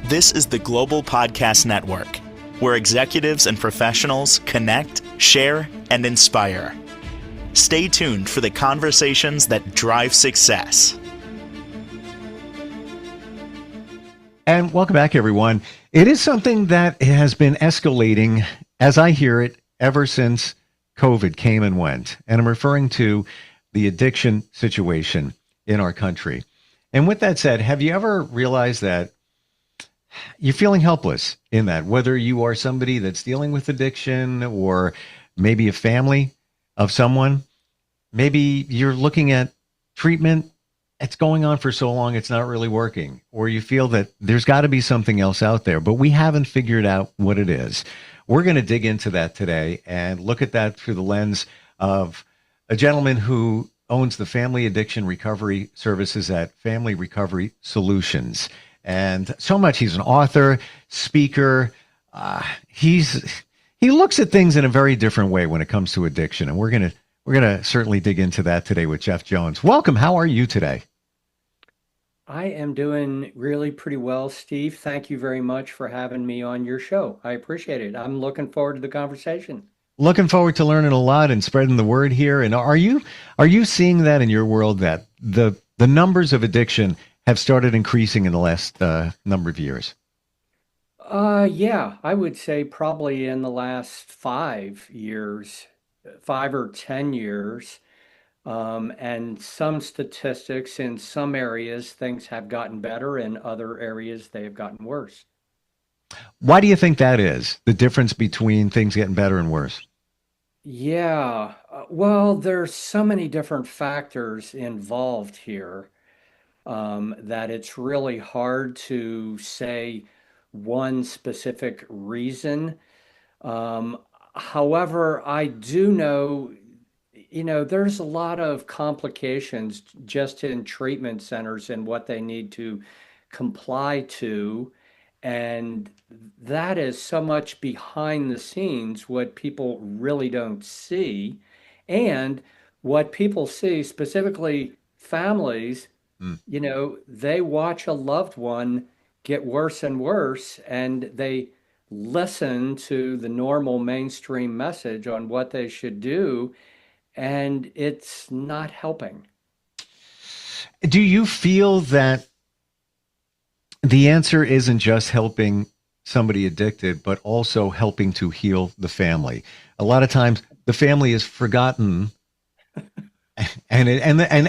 This is the Global Podcast Network, where executives and professionals connect, share, and inspire. Stay tuned for the conversations that drive success. And welcome back, everyone. It is something that has been escalating, as I hear it, ever since COVID came and went. And I'm referring to the addiction situation in our country. And with that said, have you ever realized that you're feeling helpless in that, whether you are somebody that's dealing with addiction or maybe a family of someone, maybe you're looking at treatment, it's going on for so long, it's not really working, or you feel that there's got to be something else out there, but we haven't figured out what it is. We're going to dig into that today and look at that through the lens of a gentleman who owns the Family Addiction Recovery Services at Family Recovery Solutions. And so much, he's an author, speaker. He looks at things in a very different way when it comes to addiction. And we're gonna certainly dig into that today with Jeff Jones. Welcome. How are you today? I am doing really pretty well, Steve. Thank you very much for having me on your show. I appreciate it. I'm looking forward to the conversation. Looking forward to learning a lot and spreading the word here. And are you seeing that in your world, that the numbers of addiction have started increasing in the last number of years? Yeah, I would say probably in the last 5 years, 5 or 10 years. And some statistics in some areas, things have gotten better. In other areas, they have gotten worse. Why do you think that is? The difference between things getting better and worse? Yeah, well, there's so many different factors involved here, that it's really hard to say one specific reason. Um, However, I do know, there's a lot of complications just in treatment centers and what they need to comply to. And that is so much behind the scenes, what people really don't see. And what people see, specifically families, Hmm. they watch a loved one get worse and worse, and they listen to the normal mainstream message on what they should do, and it's not helping. Do you feel that the answer isn't just helping somebody addicted, but also helping to heal the family? A lot of times the family is forgotten, and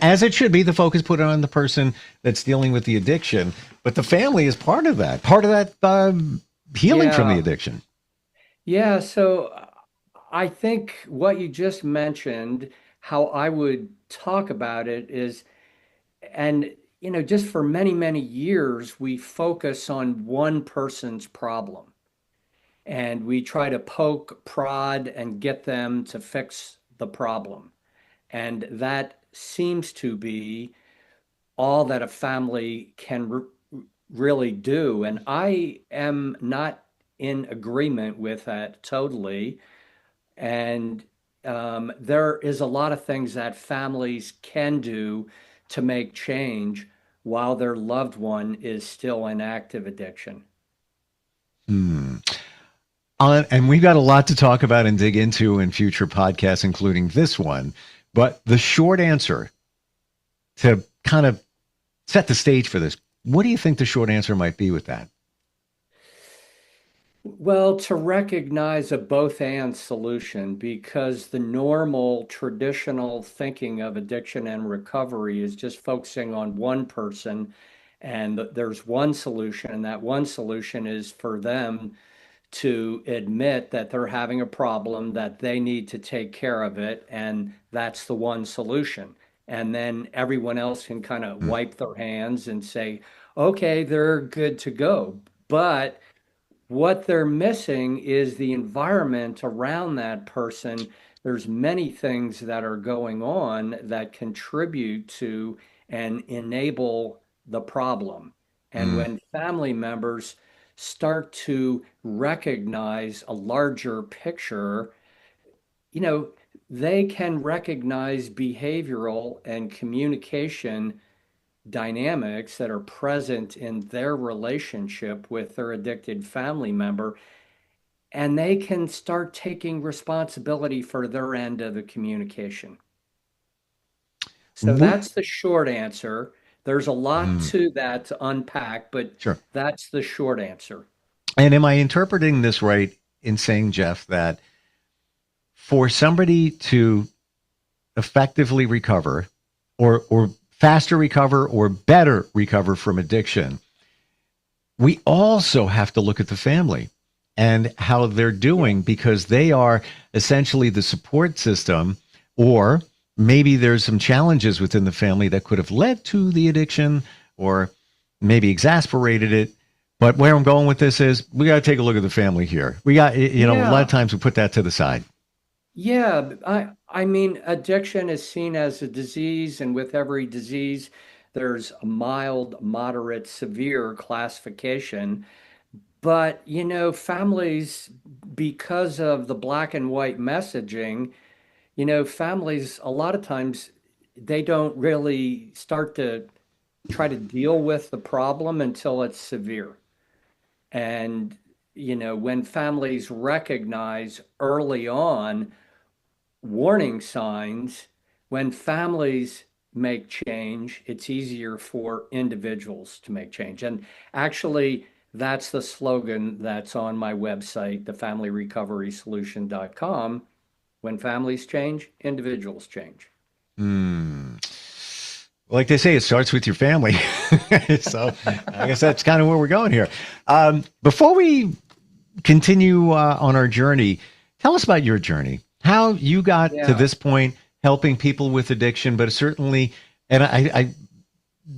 as it should be, the focus put on the person that's dealing with the addiction, but the family is part of that healing from the Yeah, addiction. yeah. So I think what you just mentioned, how I would talk about it is, and just for many, many years, we focus on one person's problem and we try to poke, prod, and get them to fix the problem. And that seems to be all that a family can really do. And I am not in agreement with that totally. And there is a lot of things that families can do to make change while their loved one is still in active addiction. Hmm. And we've got a lot to talk about and dig into in future podcasts, including this one. But the short answer to kind of set the stage for this, what do you think the short answer might be with that? Well, to recognize a both and solution, because the normal traditional thinking of addiction and recovery is just focusing on one person, and there's one solution, and that one solution is for them to admit that they're having a problem, that they need to take care of it, and that's the one solution. And then everyone else can kind of Mm. wipe their hands and say, okay, they're good to go. But what they're missing is the environment around that person. There's many things that are going on that contribute to and enable the problem. And Mm. when family members start to recognize a larger picture, you know, they can recognize behavioral and communication dynamics that are present in their relationship with their addicted family member, and they can start taking responsibility for their end of the communication. So What? that's the short answer. There's a lot Hmm, to that to unpack, but sure. that's the short answer. And am I interpreting this right in saying, Jeff, that for somebody to effectively recover or faster recover or better recover from addiction, we also have to look at the family and how they're Yeah. doing because they are essentially the support system, or maybe there's some challenges within the family that could have led to the addiction or maybe exasperated it. But where I'm going with this is we got to take a look at the family here. We got, a lot of Yeah. times we put that to the side. Yeah, I mean, addiction is seen as a disease, and with every disease, there's a mild, moderate, severe classification. But, families, because of the black and white messaging, families, a lot of times, they don't really start to try to deal with the problem until it's severe. And, when families recognize early on warning signs, when families make change, it's easier for individuals to make change. And actually, that's the slogan that's on my website, thefamilyrecoverysolution.com. When families change, individuals change. Hmm. Like they say, it starts with your family. So I guess that's kind of where we're going here. Before we continue on our journey, tell us about your journey, how you got to Yeah. this point, helping people with addiction, but certainly, and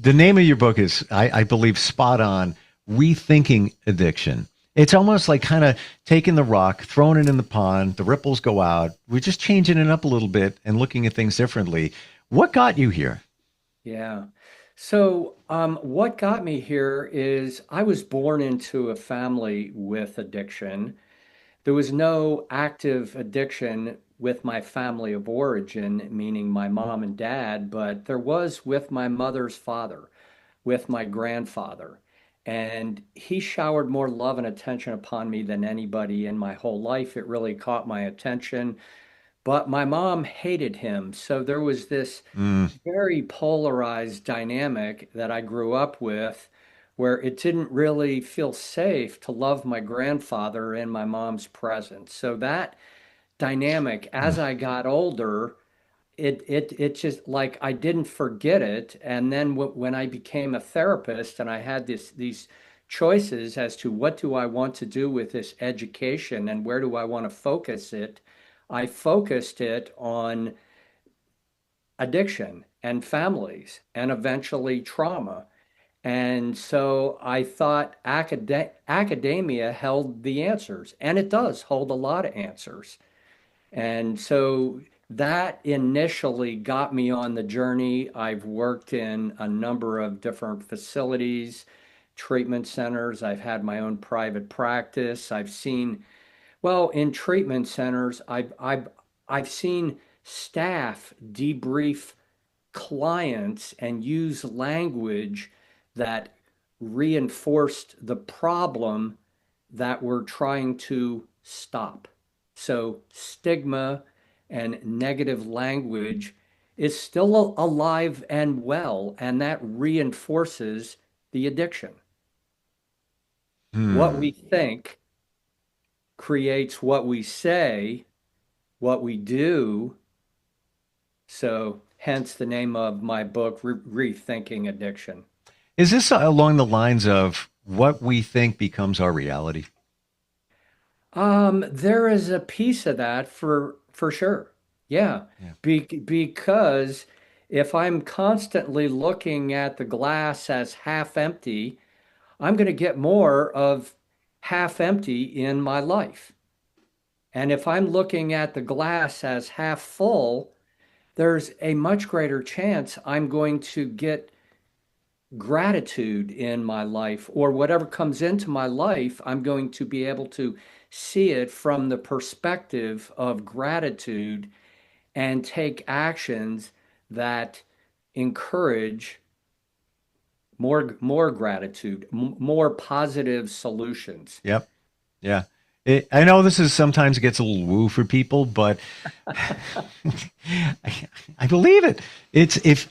the name of your book is, I believe, spot on, Rethinking Addiction. It's almost like kind of taking the rock, throwing it in the pond, the ripples go out. We're just changing it up a little bit and looking at things differently. What got you here? Yeah. So, what got me here is I was born into a family with addiction. There was no active addiction with my family of origin, meaning my mom and dad, but there was with my mother's father, with my grandfather. And he showered more love and attention upon me than anybody in my whole life. It really caught my attention. But my mom hated him. So there was this Mm, very polarized dynamic that I grew up with where it didn't really feel safe to love my grandfather in my mom's presence. So that dynamic, mm, as I got older, it just like I didn't forget it. And then when I became a therapist and I had these choices as to what do I want to do with this education and where do I want to focus it, I focused it on addiction and families and eventually trauma. And so I thought academia held the answers, and it does hold a lot of answers. And so that initially got me on the journey. I've worked in a number of different facilities, treatment centers. I've had my own private practice. Well, in treatment centers, I've seen staff debrief clients and use language that reinforced the problem that we're trying to stop. So, stigma and negative language is still alive and well, and that reinforces the addiction. What hmm. we think creates what we say, what we do. So, hence the name of my book, Rethinking Addiction. Is this along the lines of what we think becomes our reality? There is a piece of that for sure. Yeah. Yeah. Because if I'm constantly looking at the glass as half empty, I'm going to get more of half empty in my life. And if I'm looking at the glass as half full, there's a much greater chance I'm going to get gratitude in my life, or whatever comes into my life, I'm going to be able to see it from the perspective of gratitude and take actions that encourage more gratitude, more positive solutions. Yep. Yeah. I know this is sometimes gets a little woo for people, but I believe it.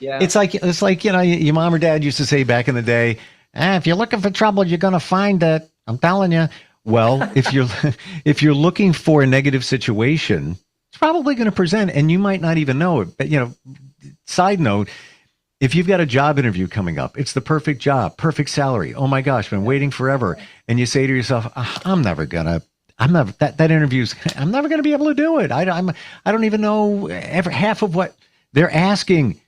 Yeah. It's like your mom or dad used to say back in the day, if you're looking for trouble, you're gonna find it. I'm telling you. Well, if you're if you're looking for a negative situation, it's probably going to present, and you might not even know it. But side note, if you've got a job interview coming up, it's the perfect job, perfect salary. Oh my gosh, been waiting forever. And you say to yourself, I'm never, that interview's, I'm never going to be able to do it. I don't even know half of what they're asking,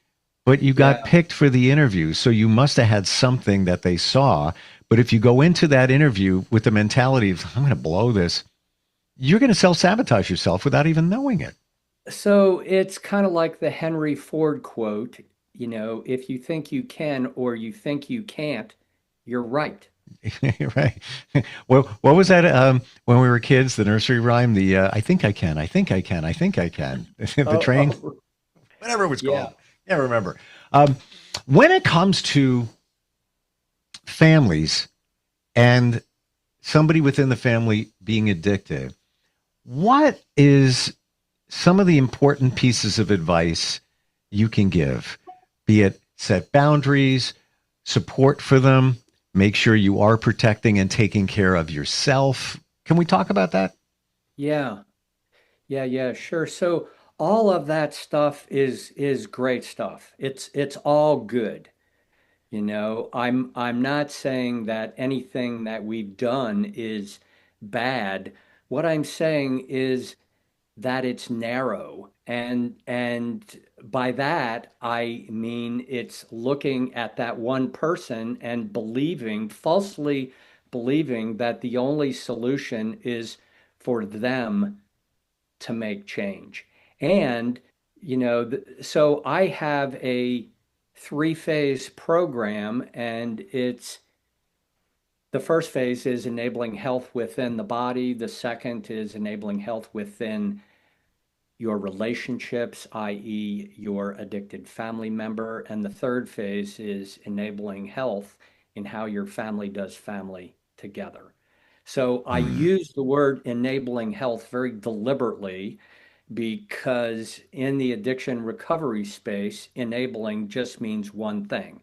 but you got Yeah. picked for the interview. So you must have had something that they saw. But if you go into that interview with the mentality of, I'm going to blow this, you're going to self sabotage yourself without even knowing it. So it's kind of like the Henry Ford quote, if you think you can or you think you can't, you're right. Right. Well, what was that when we were kids, the nursery rhyme, the I think I can, I think I can, I think I can. The Oh, train, oh, whatever it was yeah. called. Can't remember. Um, when it comes to families and somebody within the family being addicted, what is some of the important pieces of advice you can give? Be it set boundaries, support for them, make sure you are protecting and taking care of yourself. Can we talk about that? Yeah. Yeah, sure. So all of that stuff is great stuff. It's all good. I'm not saying that anything that we've done is bad. What I'm saying is that it's narrow. And by that I mean it's looking at that one person and falsely believing that the only solution is for them to make change. And, so I have a three-phase program, and it's the first phase is enabling health within the body. The second is enabling health within your relationships, i.e., your addicted family member. And the third phase is enabling health in how your family does family together. So I Mm. use the word enabling health very deliberately because in the addiction recovery space, enabling just means one thing.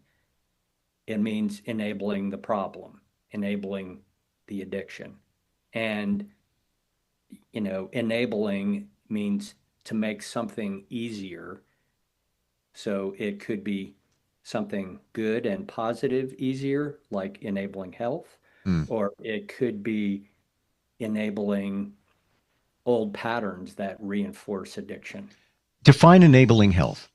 It means enabling the problem, enabling the addiction. And, enabling means to make something easier. So it could be something good and positive easier, like enabling health, Mm. or it could be enabling old patterns that reinforce addiction. Define enabling health.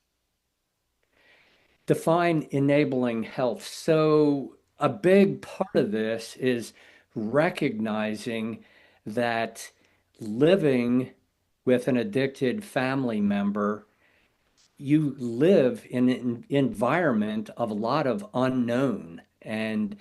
Define enabling health. So, a big part of this is recognizing that living with an addicted family member, you live in an environment of a lot of unknown and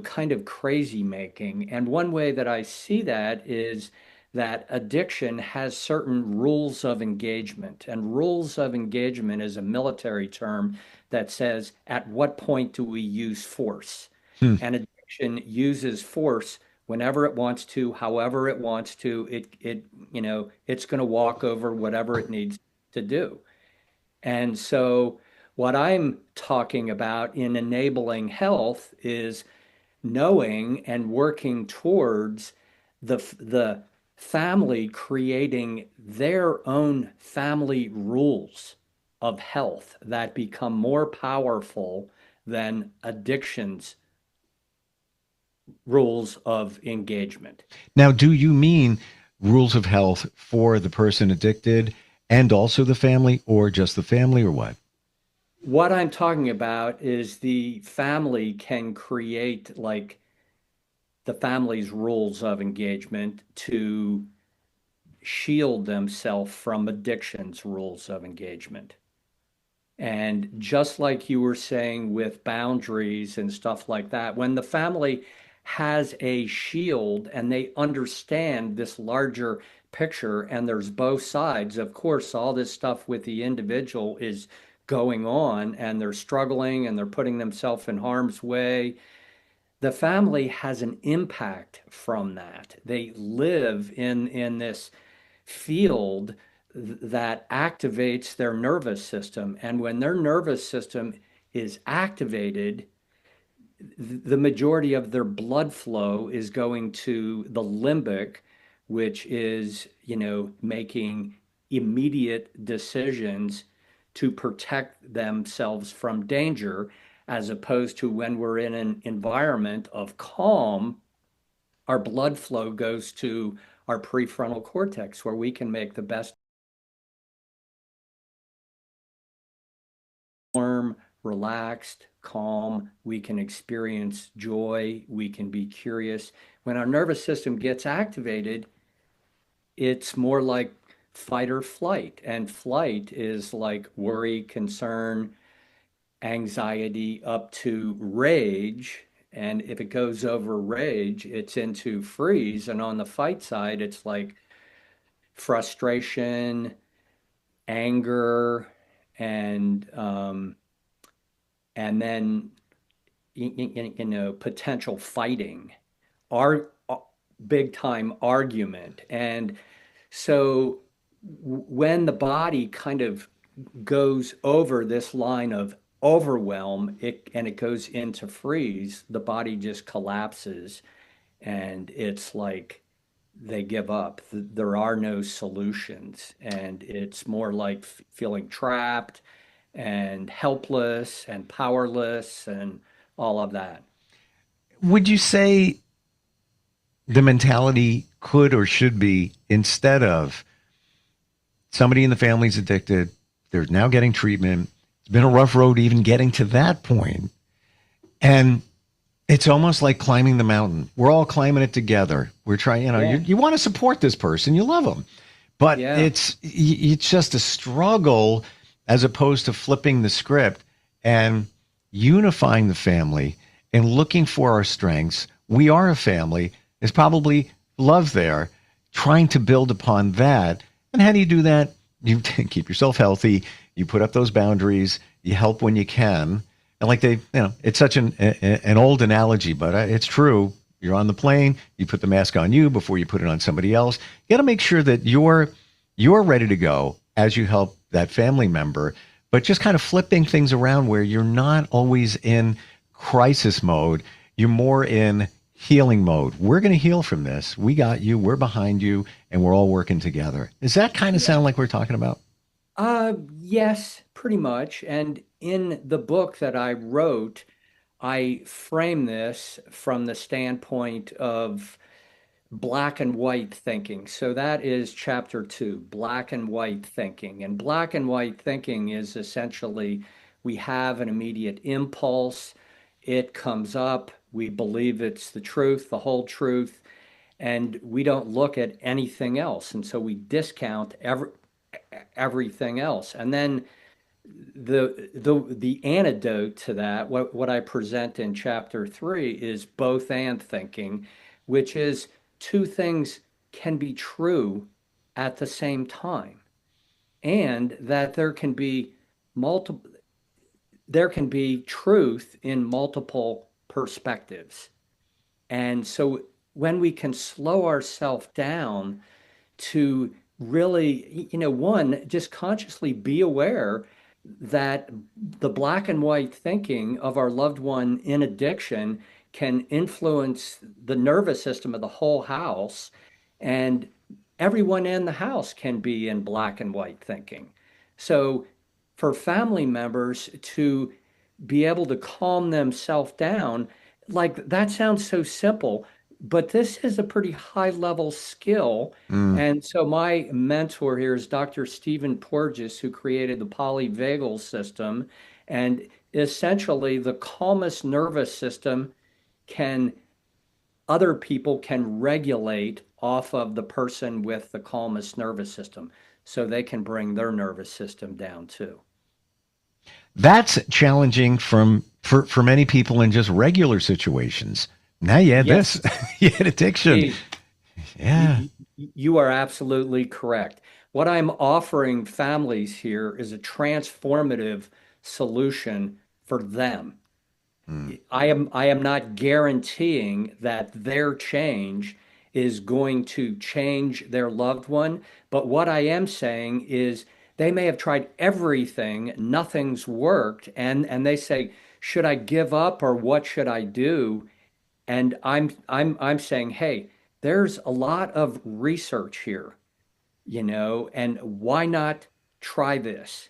kind of crazy making. And one way that I see that is that addiction has certain rules of engagement, and rules of engagement is a military term that says at what point do we use force. Hmm. And addiction uses force whenever it wants to, however it wants to. It's going to walk over whatever it needs to do. And so, what I'm talking about in enabling health is knowing and working towards the family creating their own family rules of health that become more powerful than addiction's rules of engagement. Now, do you mean rules of health for the person addicted and also the family, or just the family, or what? What I'm talking about is the family can create like the family's rules of engagement to shield themselves from addiction's rules of engagement. And just like you were saying with boundaries and stuff like that, when the family has a shield and they understand this larger picture and there's both sides, of course, all this stuff with the individual is going on and they're struggling and they're putting themselves in harm's way, the family has an impact from that. They live in this field that activates their nervous system. And when their nervous system is activated, the majority of their blood flow is going to the limbic, which is, making immediate decisions to protect themselves from danger, as opposed to when we're in an environment of calm, our blood flow goes to our prefrontal cortex, where we can make the best warm, relaxed, calm. We can experience joy. We can be curious. When our nervous system gets activated, it's more like fight or flight. And flight is like worry, concern, anxiety up to rage. And if it goes over rage, it's into freeze. And on the fight side, it's like frustration, anger, and then potential fighting, our big time argument. And so when the body kind of goes over this line of overwhelm, and it goes into freeze, the body just collapses, and it's like they give up. There are no solutions, and it's more like feeling trapped and helpless and powerless and all of that. Would you say the mentality could or should be, instead of somebody in the family's addicted, they're now getting treatment, it's been a rough road even getting to that point, and it's almost like climbing the mountain. We're all climbing it together. We're trying, you want to support this person, you love them, but it's just a struggle, as opposed to flipping the script and unifying the family and looking for our strengths. We are a family. There's probably love there, trying to build upon that. And how do you do that? You keep yourself healthy. You put up those boundaries. You help when you can. And like it's such an old analogy, but it's true. You're on the plane. You put the mask on you before you put it on somebody else. You got to make sure that you're ready to go as you help that family member, but just kind of flipping things around where you're not always in crisis mode. You're more in healing mode. We're going to heal from this. We got you. We're behind you, and we're all working together. Does that kind of sound like we're talking about? Yes, pretty much. And in the book that I wrote, I frame this from the standpoint of black and white thinking. So that is chapter 2, black and white thinking. And black and white thinking is essentially, we have an immediate impulse. It comes up. We believe it's the truth, the whole truth, and we don't look at anything else. And so we discount everything else. And then the antidote to that, what I present in chapter 3, is both and thinking, which is two things can be true at the same time, and that there can be truth in multiple perspectives. And so when we can slow ourselves down to really, one, just consciously be aware that the black and white thinking of our loved one in addiction can influence the nervous system of the whole house, and everyone in the house can be in black and white thinking. So for family members to be able to calm themselves down, like, that sounds so simple, but this is a pretty high level skill. And so my mentor here is Dr. Stephen Porges, who created the polyvagal system. And essentially, the calmest nervous system other people can regulate off of the person with the calmest nervous system, so they can bring their nervous system down too. That's challenging for many people in just regular situations. Now you add this, you had addiction. Yeah. You are absolutely correct. What I'm offering families here is a transformative solution for them. I am not guaranteeing that their change is going to change their loved one, but what I am saying is they may have tried everything, nothing's worked, and they say, should I give up or what should I do? And I'm saying, hey, there's a lot of research here, and why not try this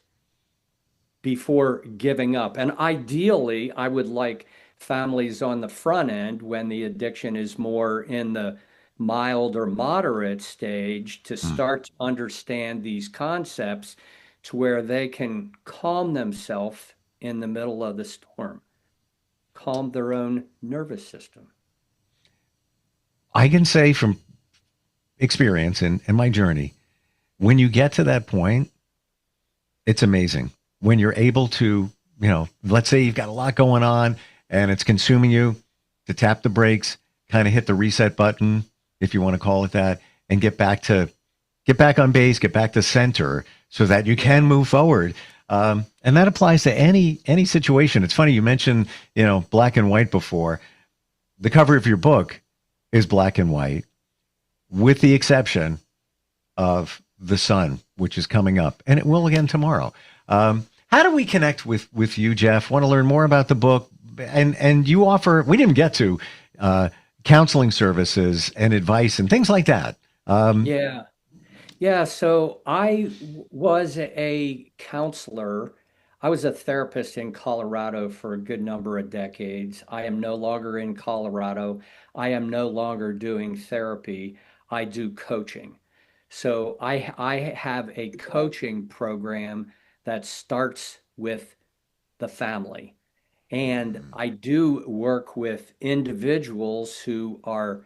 before giving up? And ideally, I would like families on the front end when the addiction is more in the mild or moderate stage to start to understand these concepts to where they can calm themselves in the middle of the storm, calm their own nervous system. I can say from experience in my journey, when you get to that point, it's amazing. When you're able to, let's say you've got a lot going on and it's consuming you, to tap the brakes, kind of hit the reset button, if you want to call it that, and get back on base, get back to center so that you can move forward. And that applies to any situation. It's funny, you mentioned, black and white before. The cover of your book is black and white, with the exception of the sun, which is coming up, and it will again tomorrow. How do we connect with you, Jeff? Want to learn more about the book? And you offer, we didn't get to, counseling services and advice and things like that. Yeah. So I was a counselor. I was a therapist in Colorado for a good number of decades. I am no longer in Colorado. I am no longer doing therapy. I do coaching. So I have a coaching program that starts with the family. And I do work with individuals who are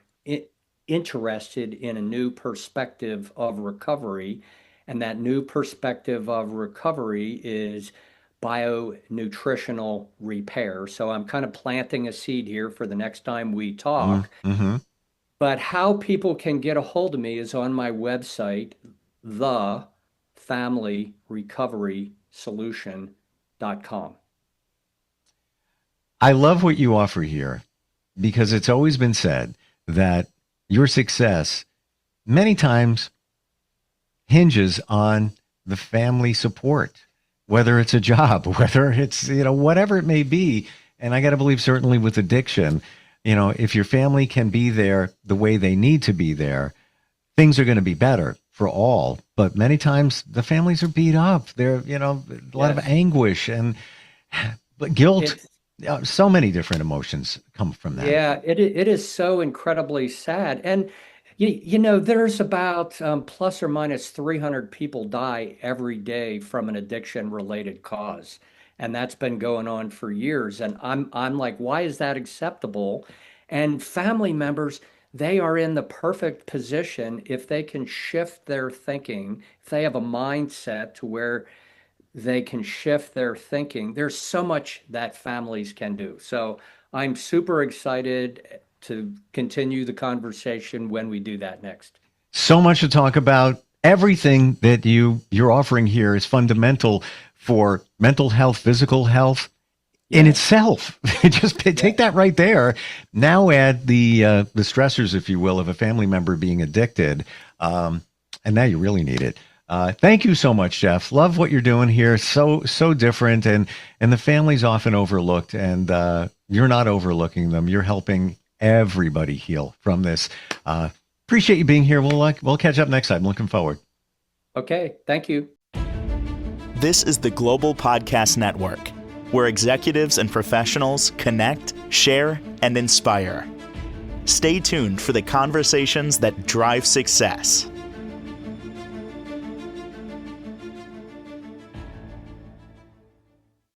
interested in a new perspective of recovery. And that new perspective of recovery is bionutritional repair. So I'm kind of planting a seed here for the next time we talk. Mm-hmm. But how people can get a hold of me is on my website, thefamilyrecoverysolution.com. I love what you offer here because it's always been said that your success many times hinges on the family support, whether it's a job, whether it's, whatever it may be. And I got to believe certainly with addiction, if your family can be there the way they need to be there, things are going to be better for all. But many times the families are beat up. They're, a lot of anguish and guilt. So many different emotions come from that. Yeah, it is so incredibly sad. And, there's about plus or minus 300 people die every day from an addiction related cause. And that's been going on for years. And I'm like, why is that acceptable? And family members, they are in the perfect position if they can shift their thinking, if they have a mindset to where they can shift their thinking. There's so much that families can do. So I'm super excited to continue the conversation when we do that next. So much to talk about. Everything that you're offering here is fundamental for mental health, physical health in itself. Just take that right there. Now add the stressors, if you will, of a family member being addicted. And now you really need it. Thank you so much, Jeff. Love what you're doing here. So different. And the family's often overlooked, and you're not overlooking them. You're helping everybody heal from this. Appreciate you being here. We'll catch up next time. Looking forward. Okay. Thank you. This is the Global Podcast Network, where executives and professionals connect, share, and inspire. Stay tuned for the conversations that drive success.